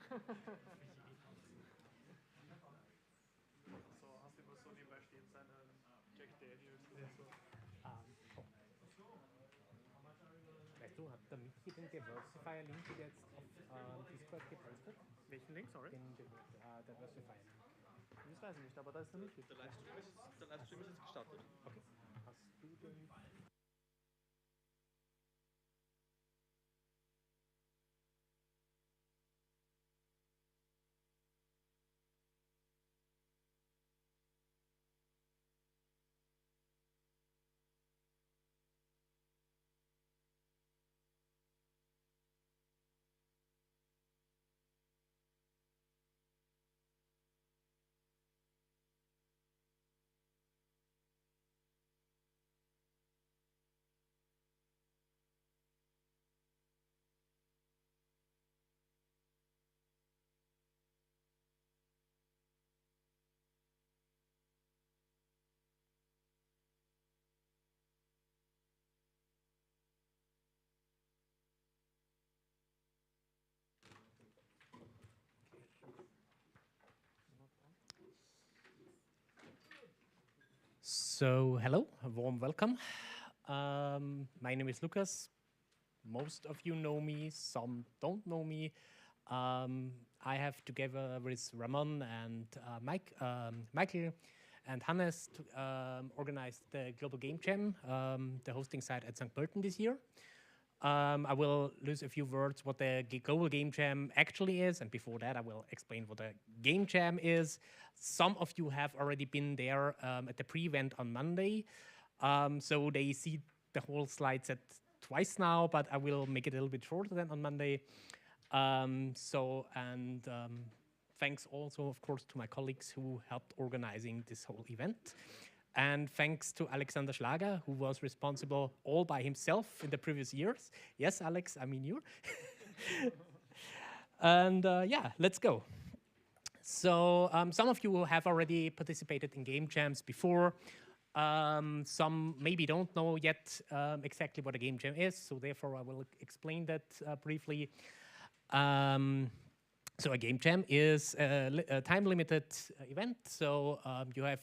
So hast du immer so nebenbei stehen seinen Jack Daniels oder so. Oh. Weißt du, hat der Michi den Diversifier-Link jetzt auf Discord gepostet? Welchen Link, sorry? Den Diversifier-Link. Das weiß ich nicht, aber da ist der Michi. Der Livestream ist jetzt gestartet. Okay. Hast du den? So, hello, a warm welcome. My name is Lucas. Most of you know me, some don't know me. I have together with Ramon and Michael and Hannes organized the Global Game Jam, the hosting site at St. Pölten this year. I will lose a few words what the Global Game Jam actually is, and before that I will explain what a Game Jam is. Some of you have already been there at the pre-event on Monday, so they see the whole slide set twice now, but I will make it a little bit shorter than on Monday. Thanks also, of course, to my colleagues who helped organizing this whole event. And thanks to Alexander Schlager, who was responsible all by himself in the previous years. Yes, Alex, I mean you. And yeah, let's go. So some of you have already participated in game jams before. Some maybe don't know yet exactly what a game jam is, so therefore I will explain that briefly. So a game jam is a time-limited event. So you have,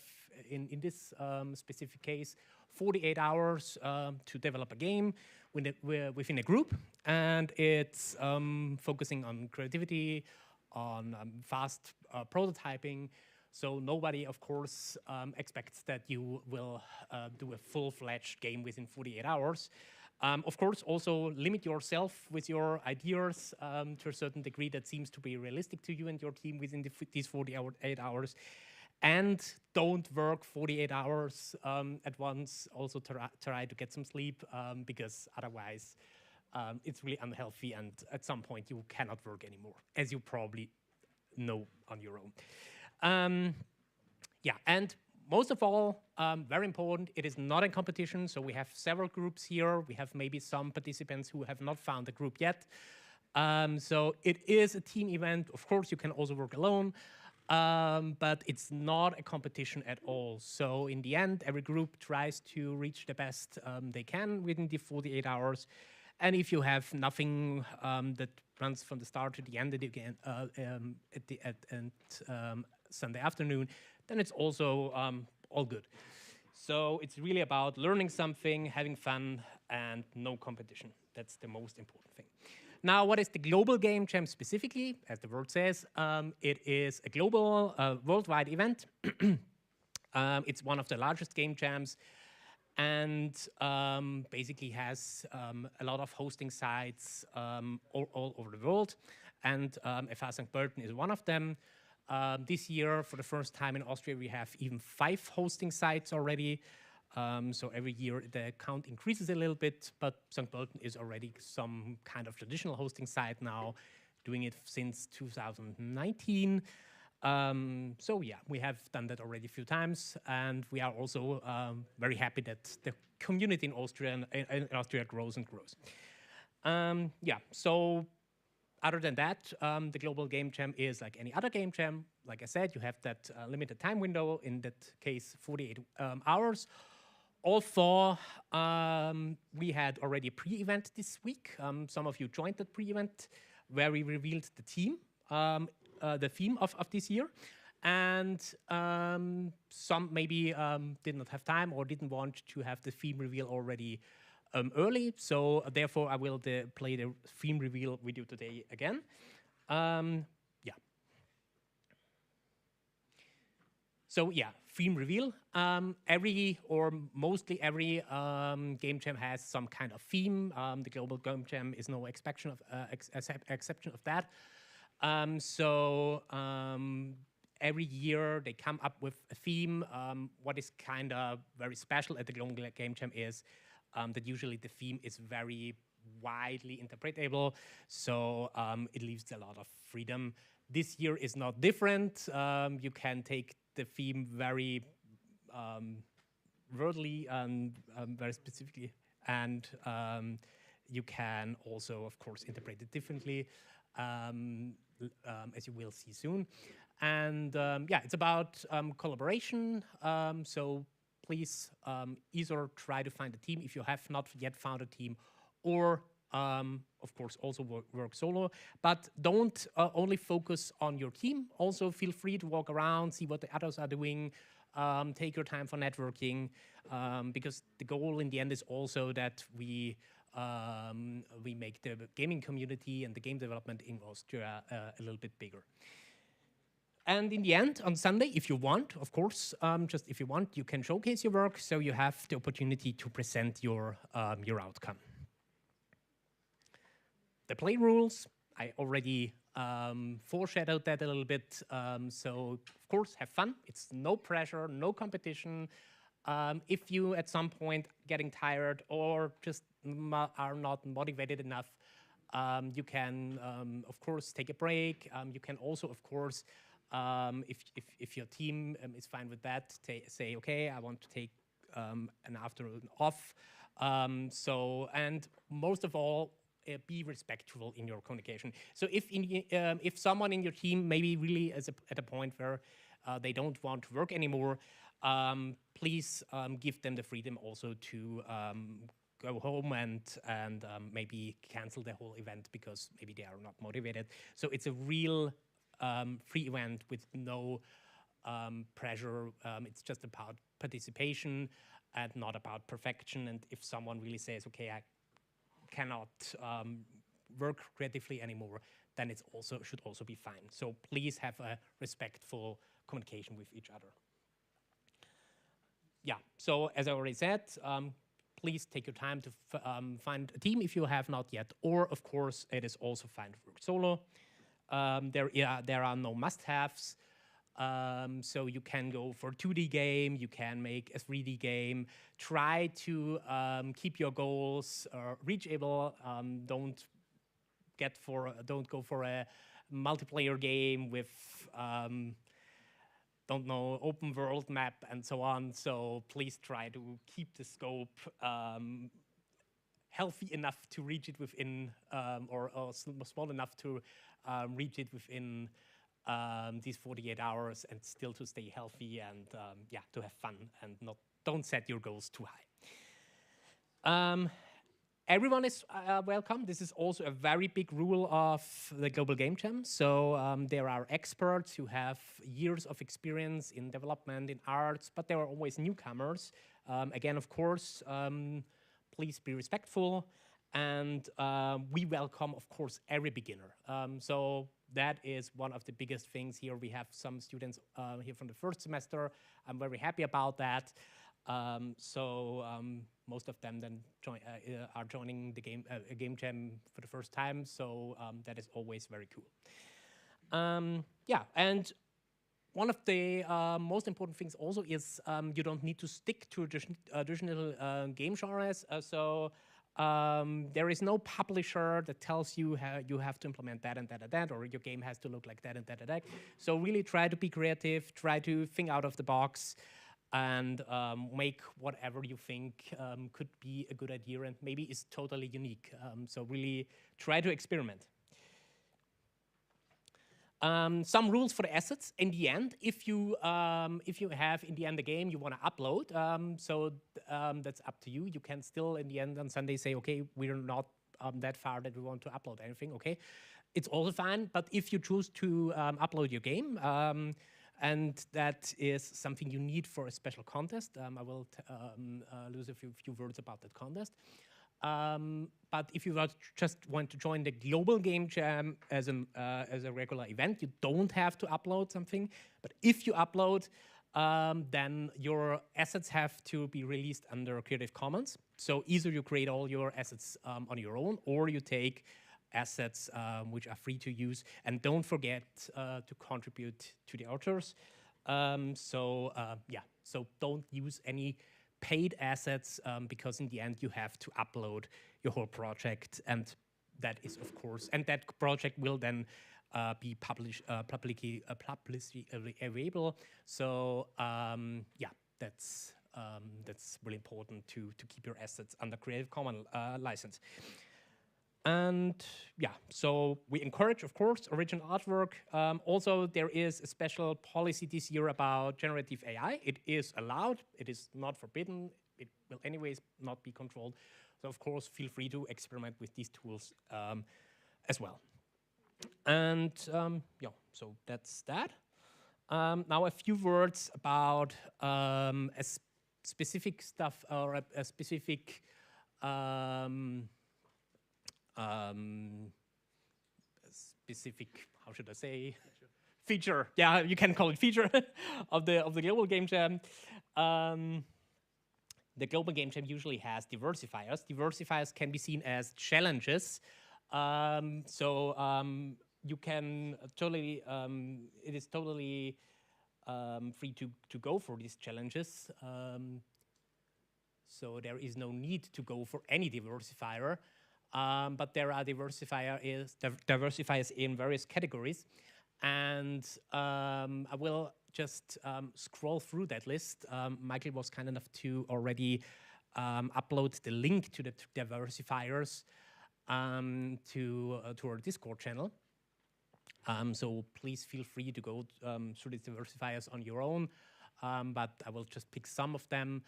in this specific case, 48 hours to develop a game within a group, and it's focusing on creativity, on fast prototyping. So nobody, of course, expects that you will do a full-fledged game within 48 hours. Of course, also limit yourself with your ideas to a certain degree that seems to be realistic to you and your team within these 48 hours. And don't work 48 hours at once. Also try to get some sleep because otherwise it's really unhealthy, and at some point you cannot work anymore, as you probably know on your own. Yeah, and most of all, very important, it is not a competition. So we have several groups here. We have maybe some participants who have not found a group yet. So it is a team event. Of course, you can also work alone, but it's not a competition at all. So in the end, every group tries to reach the best they can within the 48 hours. And if you have nothing that runs from the start to the end again Sunday afternoon, then it's also all good. So it's really about learning something, having fun, and no competition. That's the most important thing. Now, what is the Global Game Jam specifically? As the word says, it is a global, worldwide event. It's one of the largest game jams, and basically has a lot of hosting sites all over the world. And FH St. Pölten is one of them. This year, for the first time in Austria, we have even 5 hosting sites already. So every year the count increases a little bit, but St. Pölten is already some kind of traditional hosting site now, doing it since 2019. So yeah, we have done that already a few times, and we are also very happy that the community in Austria grows and grows. Yeah, so other than that, the Global Game Jam is like any other game jam. Like I said, you have that limited time window, in that case 48 hours. Also, we had already a pre-event this week. Some of you joined that pre-event where we revealed the team the theme of this year. And some maybe did not have time or didn't want to have the theme reveal already early. So therefore, I will play the theme reveal with you today again. Yeah. So yeah, theme reveal. Every or mostly every game jam has some kind of theme. The Global Game Jam is no exception of that. Every year they come up with a theme. What is kind of very special at the Global Game Jam is that usually the theme is very widely interpretable, so it leaves a lot of freedom. This year is not different. You can take the theme very broadly and very specifically, and you can also, of course, interpret it differently, as you will see soon. And yeah, it's about collaboration. So please either try to find a team if you have not yet found a team, or of course also work solo. But don't only focus on your team. Also feel free to walk around, see what the others are doing. Take your time for networking, because the goal in the end is also that we make the gaming community and the game development in Austria a little bit bigger. And in the end, on Sunday, if you want, of course, just if you want, you can showcase your work, so you have the opportunity to present your outcome. The play rules, I already foreshadowed that a little bit. So, of course, have fun. It's no pressure, no competition. If you, at some point, getting tired or just are not motivated enough, you can, of course, take a break. You can also, of course, if your team is fine with that, say, okay, I want to take an afternoon off. And most of all, be respectful in your communication. So if someone in your team maybe really is at a point where they don't want to work anymore, please give them the freedom also to go home and maybe cancel the whole event because maybe they are not motivated. So it's a real free event with no pressure. It's just about participation and not about perfection. And if someone really says, okay, I cannot work creatively anymore, then it should also be fine. So please have a respectful communication with each other. Yeah, so as I already said, please take your time to find a team if you have not yet, or of course, it is also fine to work solo. There are no must-haves. So you can go for a 2D game, you can make a 3D game. Try to keep your goals reachable. Don't go for a multiplayer game with don't know, open world map and so on. So please try to keep the scope healthy enough to reach it within, or small enough to reach it within these 48 hours and still to stay healthy and yeah, to have fun and don't set your goals too high. Everyone is welcome. This is also a very big rule of the Global Game Jam. So there are experts who have years of experience in development, in arts, but there are always newcomers. Again, of course, please be respectful. And we welcome, of course, every beginner. So that is one of the biggest things here. We have some students here from the first semester. I'm very happy about that. Most of them then are joining the game jam for the first time. So that is always very cool. Yeah, and one of the most important things also is you don't need to stick to traditional game genres. There is no publisher that tells you how you have to implement that and that and that, or your game has to look like that and that and that. So really try to be creative, try to think out of the box, and make whatever you think could be a good idea and maybe is totally unique. So really try to experiment. Some rules for the assets. In the end, if you have in the end the game you want to upload, that's up to you. You can still in the end on Sunday say, okay, we're not that far that we want to upload anything, okay. It's also fine, but if you choose to upload your game, and that is something you need for a special contest, I will lose a few words about that contest. But if you just want to join the Global Game Jam as a regular event, you don't have to upload something. But if you upload, then your assets have to be released under Creative Commons. So either you create all your assets on your own, or you take assets which are free to use. And don't forget to contribute to the authors. So don't use any paid assets because in the end you have to upload your whole project, and that is of course, and that project will then be publicly available. So that's really important to keep your assets under Creative Commons license. And yeah, so we encourage, of course, original artwork. Also, there is a special policy this year about generative AI. It is allowed, it is not forbidden, it will anyways not be controlled. So of course, feel free to experiment with these tools as well. And yeah, so that's that. Now a few words about specific stuff, or a specific how should I say, feature. Yeah, you can call it feature of the Global Game Jam. The Global Game Jam usually has diversifiers. Diversifiers can be seen as challenges. You can totally, it is totally free to go for these challenges. So there is no need to go for any diversifier. But there are diversifiers in various categories. And I will just scroll through that list. Michael was kind enough to already upload the link to the diversifiers to our Discord channel. So please feel free to go through these diversifiers on your own. But I will just pick some of them.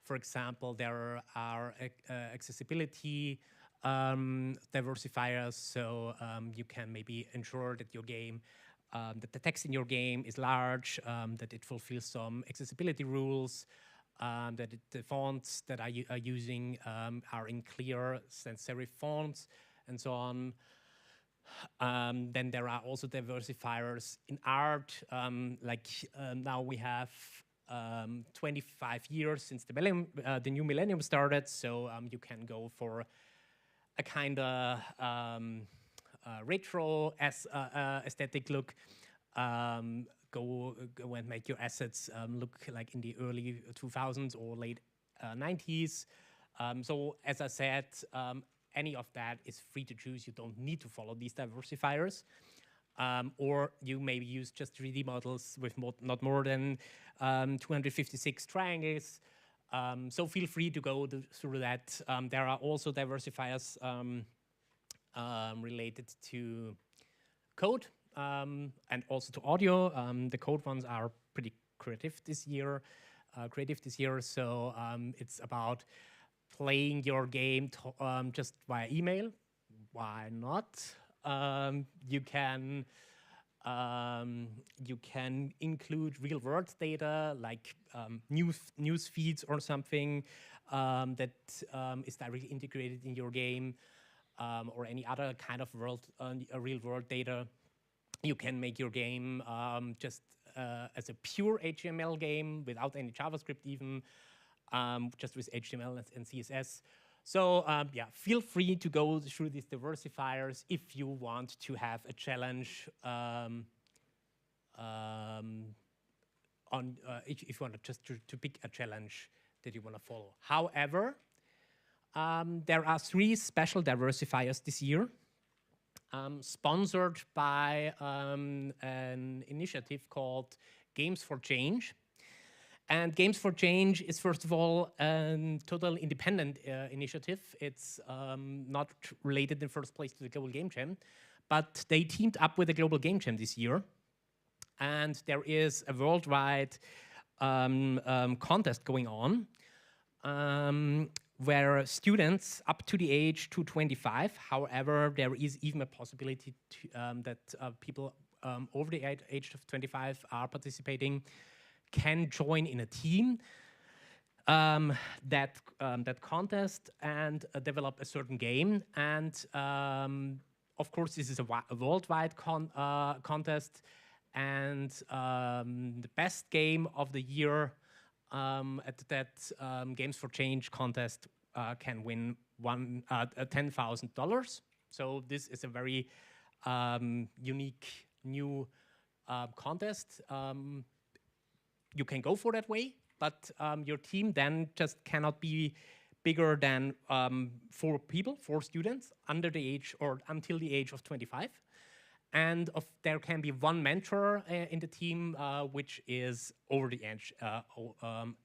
For example, there are accessibility diversifiers, so you can maybe ensure that your game, that the text in your game is large, that it fulfills some accessibility rules, that the fonts that are using are in clear sans serif fonts, and so on. Then there are also diversifiers in art, now we have 25 years since the new millennium started, so you can go for a kind of retro aesthetic look. Go and make your assets look like in the early 2000s or late 90s. So as I said, any of that is free to choose. You don't need to follow these diversifiers. Or you maybe use just 3D models with not more than 256 triangles. So feel free to go through that. There are also diversifiers related to code and also to audio. The code ones are pretty creative this year. So it's about playing your game just via email. Why not? You can include real-world data like news feeds or something that is directly integrated in your game, or any other kind of real-world data. You can make your game just as a pure HTML game without any JavaScript even, just with HTML and CSS. So yeah, feel free to go through these diversifiers if you want to have a challenge if you want to pick a challenge that you want to follow. However, there are 3 special diversifiers this year, sponsored by an initiative called Games for Change. And Games for Change is, first of all, a totally independent initiative. It's not related in the first place to the Global Game Jam, but they teamed up with the Global Game Jam this year. And there is a worldwide contest going on, where students up to the age to 25, however, there is even a possibility that people over the age of 25 are participating, can join in a team that contest and develop a certain game. And of course, this is a worldwide contest, and the best game of the year at that Games for Change contest can win $10,000. So this is a very unique new contest. You can go for that way, but your team then just cannot be bigger than 4 students under the age or until the age of 25. And there can be 1 mentor in the team, which is over the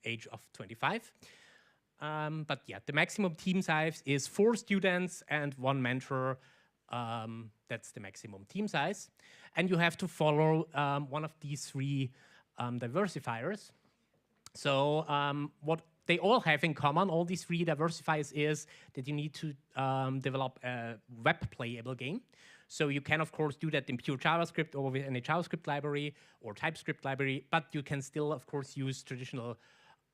age of 25. But yeah, the maximum team size is 4 students and 1 mentor. That's the maximum team size. And you have to follow one of these 3 diversifiers. So what they all have in common, all these 3 diversifiers, is that you need to develop a web playable game. So you can, of course, do that in pure JavaScript or with any JavaScript library or TypeScript library, but you can still, of course, use traditional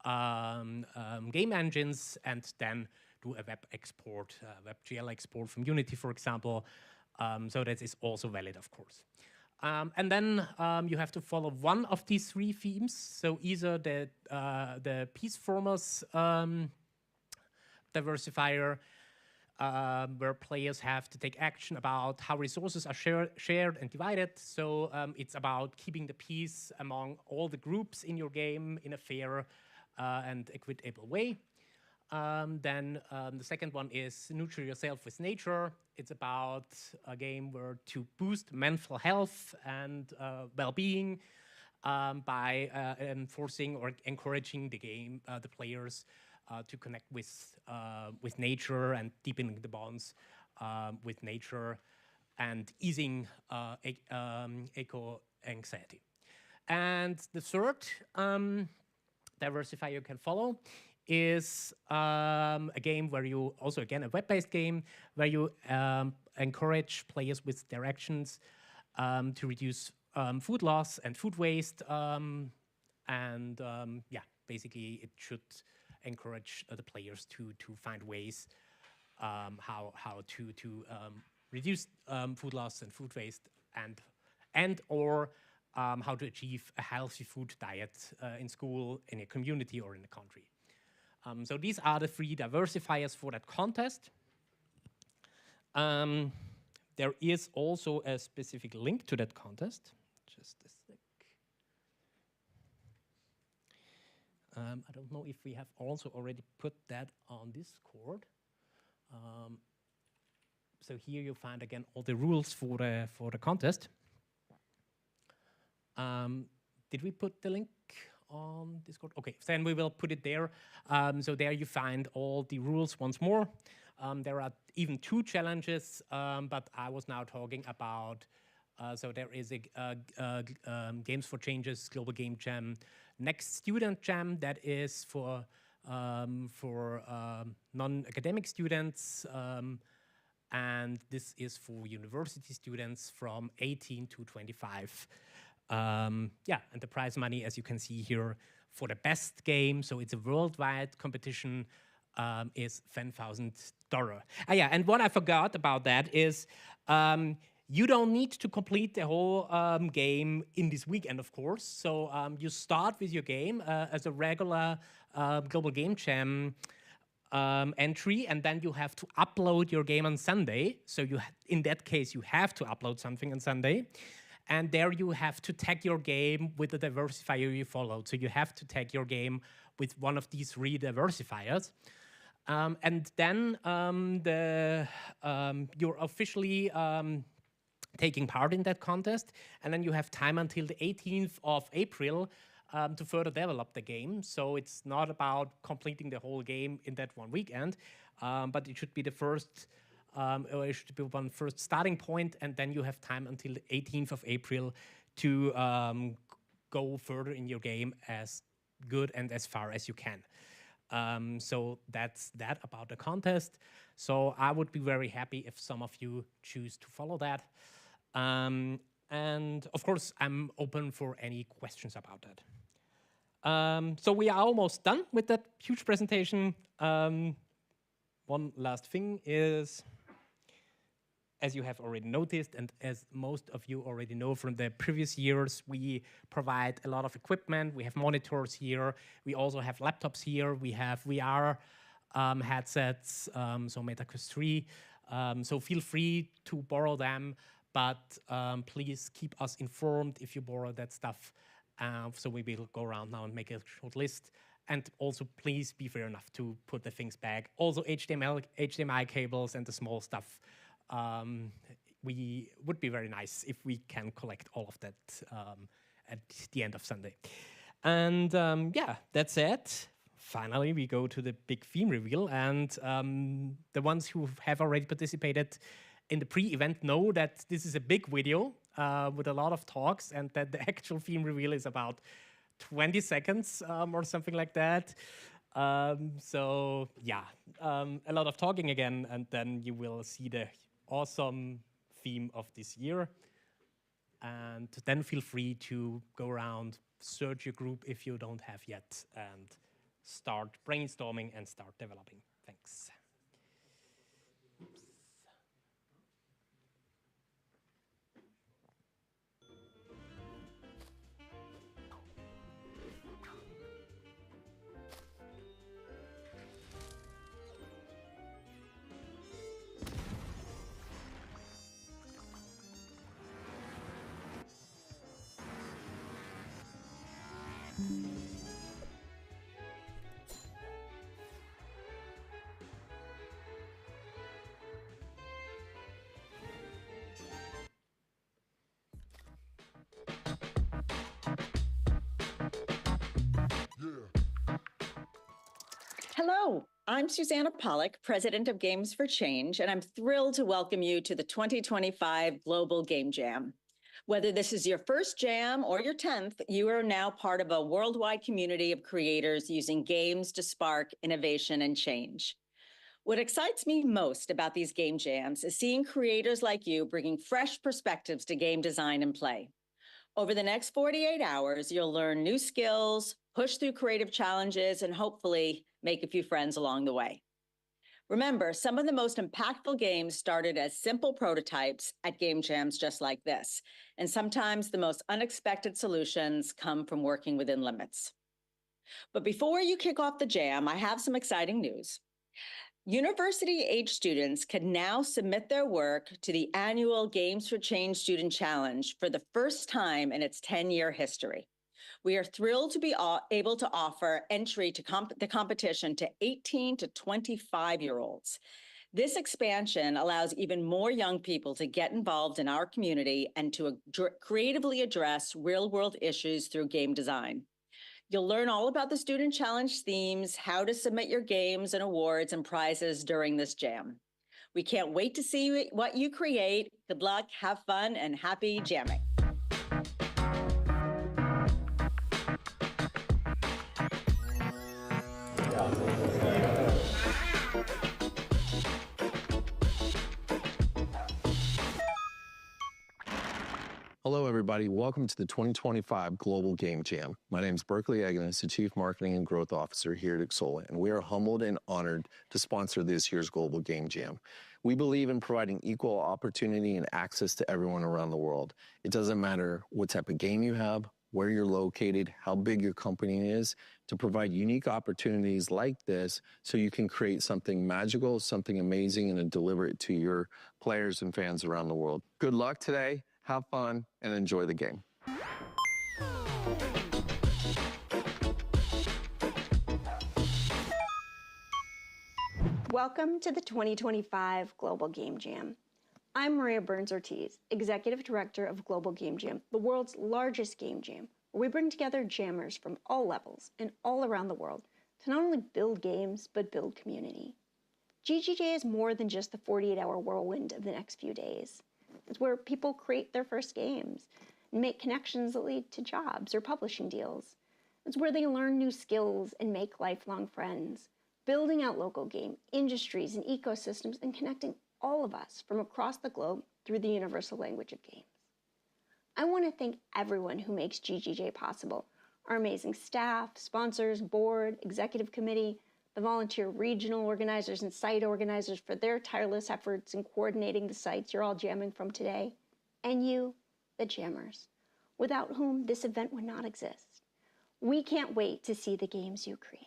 game engines and then do a web export, WebGL export from Unity, for example. So that is also valid, of course. And then you have to follow one of these 3 themes. So either the Peace Formers diversifier, where players have to take action about how resources are shared and divided. So it's about keeping the peace among all the groups in your game in a fair and equitable way. Then the second one is Nurture Yourself with Nature. It's about a game where to boost mental health and well-being by enforcing or encouraging the players to connect with nature and deepening the bonds with nature and easing eco-anxiety. And the third diversifier you can follow is a game where you, also again a web-based game, where you encourage players with directions to reduce food loss and food waste. Yeah, basically it should encourage the players to find ways how to reduce food loss and food waste and or how to achieve a healthy food diet in school, in a community, or in a country. So these are the 3 diversifiers for that contest. There is also a specific link to that contest. Just a sec. I don't know if we have also already put that on Discord. So here you find again all the rules for the contest. Did we put the link on Discord? Okay, then we will put it there. So there you find all the rules once more. There are even 2 challenges, but I was now talking about, so there is a Games for Changes Global Game Jam Next Student Jam that is for non-academic students, and this is for university students from 18 to 25. Yeah, and the prize money, as you can see here, for the best game, so it's a worldwide competition, is $10,000. Yeah, and what I forgot about that is you don't need to complete the whole game in this weekend, of course. So you start with your game as a regular Global Game Jam entry, and then you have to upload your game on Sunday. So in that case, you have to upload something on Sunday. And there you have to tag your game with the diversifier you followed. So you have to tag your game with one of these 3 diversifiers. And then you're officially taking part in that contest. And then you have time until the 18th of April to further develop the game. So it's not about completing the whole game in that one weekend, but it should be the first or it should be one first starting point, and then you have time until the 18th of April to go further in your game as good and as far as you can. So that's that about the contest. So I would be very happy if some of you choose to follow that. And of course, I'm open for any questions about that. So we are almost done with that huge presentation. One last thing is, as you have already noticed, and as most of you already know from the previous years, we provide a lot of equipment. We have monitors here. We also have laptops here. We have VR headsets, so MetaQuest 3. So feel free to borrow them, but please keep us informed if you borrow that stuff. So we will go around now and make a short list. And also, please be fair enough to put the things back. Also, HDMI cables and the small stuff. We would be very nice if we can collect all of that at the end of Sunday. And yeah, that's it. Finally, we go to the big theme reveal. And the ones who have already participated in the pre-event know that this is a big video with a lot of talks, and that the actual theme reveal is about 20 seconds or something like that. So yeah, a lot of talking again, and then you will see the awesome theme of this year. And then feel free to go around, search your group if you don't have yet, and start brainstorming and start developing. Thanks. Oops. Hello, I'm Susanna Pollack, President of Games for Change, and I'm thrilled to welcome you to the 2025 Global Game Jam. Whether this is your first jam or your 10th, you are now part of a worldwide community of creators using games to spark innovation and change. What excites me most about these game jams is seeing creators like you bringing fresh perspectives to game design and play. Over the next 48 hours, you'll learn new skills, push through creative challenges, and hopefully make a few friends along the way. Remember, some of the most impactful games started as simple prototypes at game jams just like this, and sometimes the most unexpected solutions come from working within limits. But before you kick off the jam, I have some exciting news. University-age students can now submit their work to the annual Games for Change Student Challenge for the first time in its 10-year history. We are thrilled to be able to offer entry to the competition to 18 to 25-year-olds. This expansion allows even more young people to get involved in our community and to creatively address real-world issues through game design. You'll learn all about the Student Challenge themes, how to submit your games and awards and prizes during this jam. We can't wait to see what you create. Good luck, have fun, and happy jamming. Hello, everybody. Welcome to the 2025 Global Game Jam. My name is Berkeley Agnes, the Chief Marketing and Growth Officer here at Xsolla, and we are humbled and honored to sponsor this year's Global Game Jam. We believe in providing equal opportunity and access to everyone around the world. It doesn't matter what type of game you have, where you're located, how big your company is, to provide unique opportunities like this so you can create something magical, something amazing, and deliver it to your players and fans around the world. Good luck today. Have fun and enjoy the game. Welcome to the 2025 Global Game Jam. I'm Maria Burns-Ortiz, Executive Director of Global Game Jam, the world's largest game jam, where we bring together jammers from all levels and all around the world to not only build games, but build community. GGJ is more than just the 48-hour whirlwind of the next few days. It's where people create their first games and make connections that lead to jobs or publishing deals. It's where they learn new skills and make lifelong friends, building out local game industries and ecosystems and connecting all of us from across the globe through the universal language of games. I want to thank everyone who makes GGJ possible, our amazing staff, sponsors, board, executive committee, the volunteer regional organizers and site organizers for their tireless efforts in coordinating the sites you're all jamming from today, and you, the jammers, without whom this event would not exist. We can't wait to see the games you create.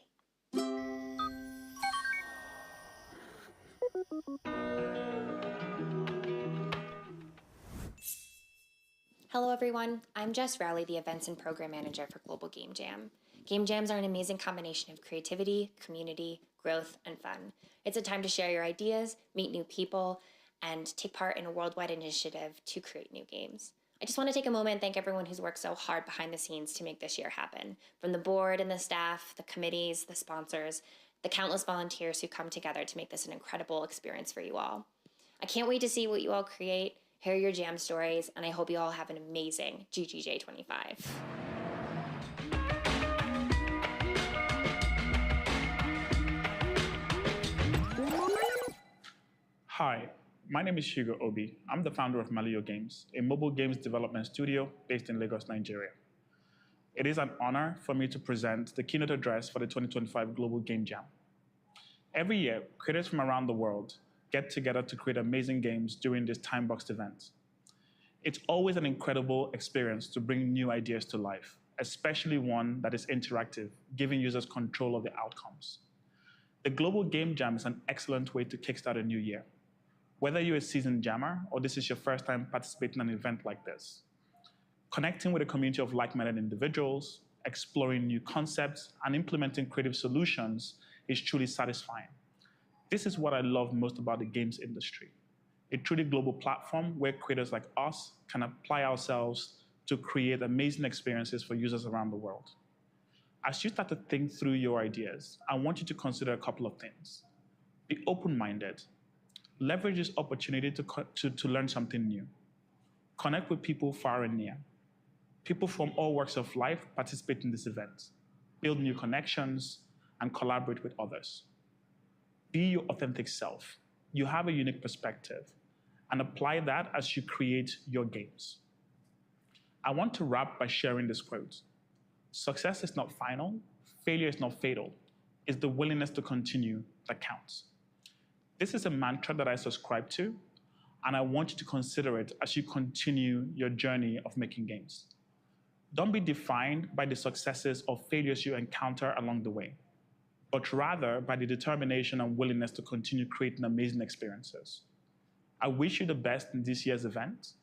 Hello everyone, I'm Jess Rowley, the Events and Program Manager for Global Game Jam. Game Jams are an amazing combination of creativity, community, growth, and fun. It's a time to share your ideas, meet new people, and take part in a worldwide initiative to create new games. I just want to take a moment and thank everyone who's worked so hard behind the scenes to make this year happen. From the board and the staff, the committees, the sponsors, the countless volunteers who come together to make this an incredible experience for you all. I can't wait to see what you all create, hear your jam stories, and I hope you all have an amazing GGJ 25. Hi, my name is Hugo Obi. I'm the founder of Malio Games, a mobile games development studio based in Lagos, Nigeria. It is an honor for me to present the keynote address for the 2025 Global Game Jam. Every year, creators from around the world get together to create amazing games during this time-boxed event. It's always an incredible experience to bring new ideas to life, especially one that is interactive, giving users control of the outcomes. The Global Game Jam is an excellent way to kickstart a new year. Whether you're a seasoned jammer or this is your first time participating in an event like this, connecting with a community of like-minded individuals, exploring new concepts, and implementing creative solutions is truly satisfying. This is what I love most about the games industry, a truly global platform where creators like us can apply ourselves to create amazing experiences for users around the world. As you start to think through your ideas, I want you to consider a couple of things. Be open-minded. Leverage this opportunity to learn something new. Connect with people far and near. People from all walks of life participate in this event. Build new connections and collaborate with others. Be your authentic self. You have a unique perspective, and apply that as you create your games. I want to wrap by sharing this quote. Success is not final, failure is not fatal. It's the willingness to continue that counts. This is a mantra that I subscribe to, and I want you to consider it as you continue your journey of making games. Don't be defined by the successes or failures you encounter along the way, but rather by the determination and willingness to continue creating amazing experiences. I wish you the best in this year's event,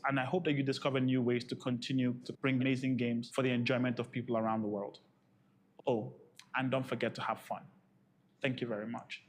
and I hope that you discover new ways to continue to bring amazing games for the enjoyment of people around the world. Oh, and don't forget to have fun. Thank you very much.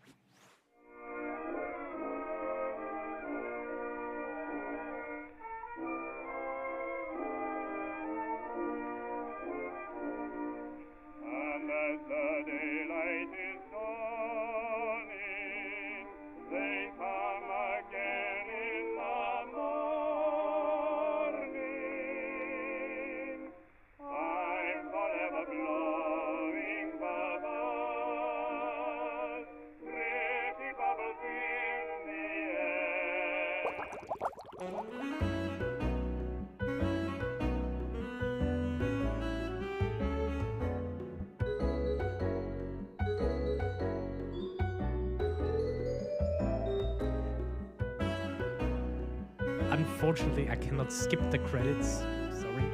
Unfortunately, I cannot skip the credits. Sorry.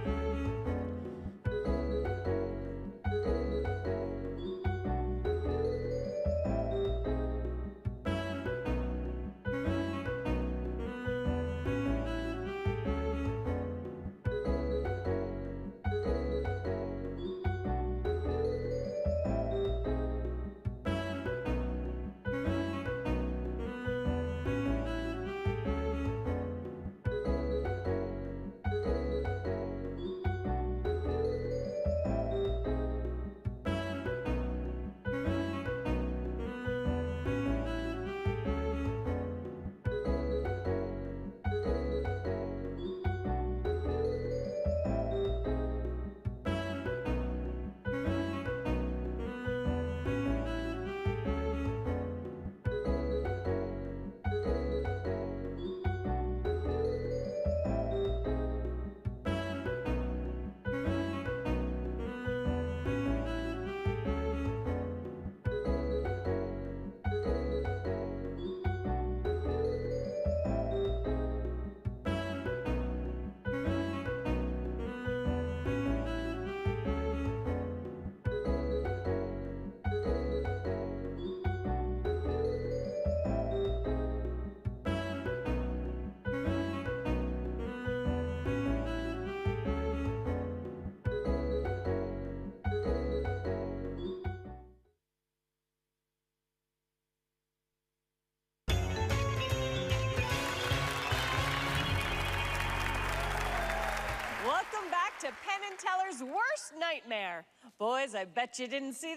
to Penn and Teller's worst nightmare. Boys, I bet you didn't see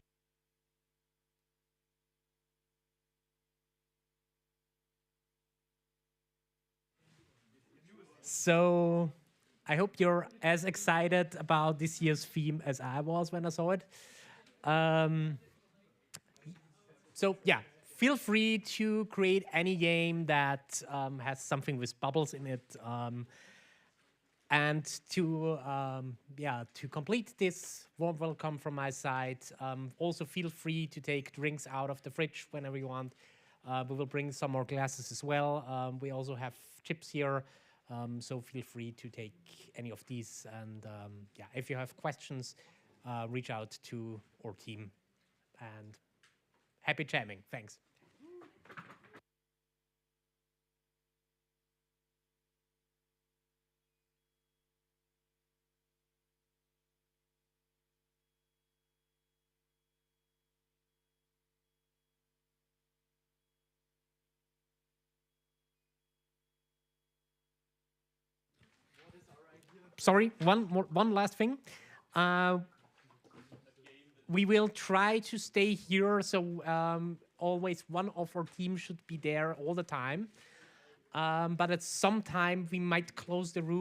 So I hope you're as excited about this year's theme as I was when I saw it. So yeah, feel free to create any game that has something with bubbles in it. And to complete this warm welcome from my side, also feel free to take drinks out of the fridge whenever you want. We will bring some more glasses as well. We also have chips here, so feel free to take any of these. And if you have questions, reach out to our team. And happy jamming. Thanks. Sorry, one last thing. We will try to stay here, so always one of our team should be there all the time. But at some time, we might close the room.